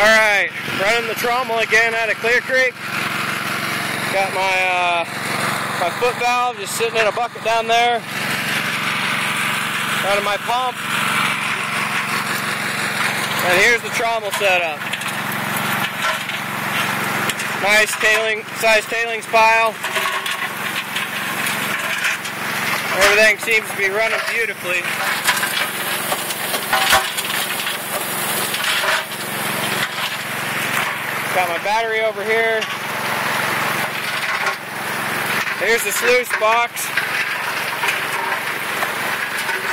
Alright, running the trommel again out of Clear Creek. Got my foot valve just sitting in a bucket down there. Running my pump. And here's the trommel setup. Nice size tailings pile. Everything seems to be running beautifully. Got my battery over here. Here's the sluice box.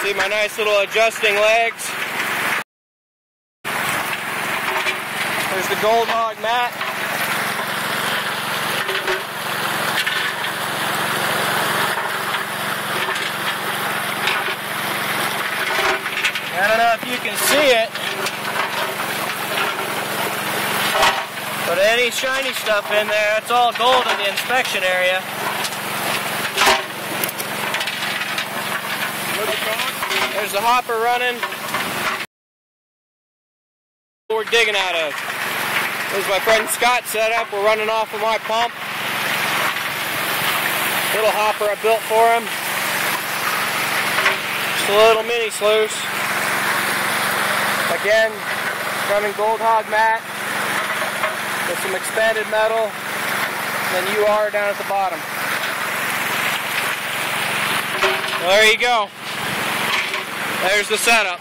See my nice little adjusting legs. There's the Gold Hog mat. I don't know if you can see it, but any shiny stuff in there, that's all gold in the inspection area. There's the hopper running. We're digging out of. This is my friend Scott's setup. We're running off of my pump. Little hopper I built for him. Just a little mini sluice. Again, running Gold Hog mat with some expanded metal, and then UR down at the bottom. Well, there you go. There's the setup.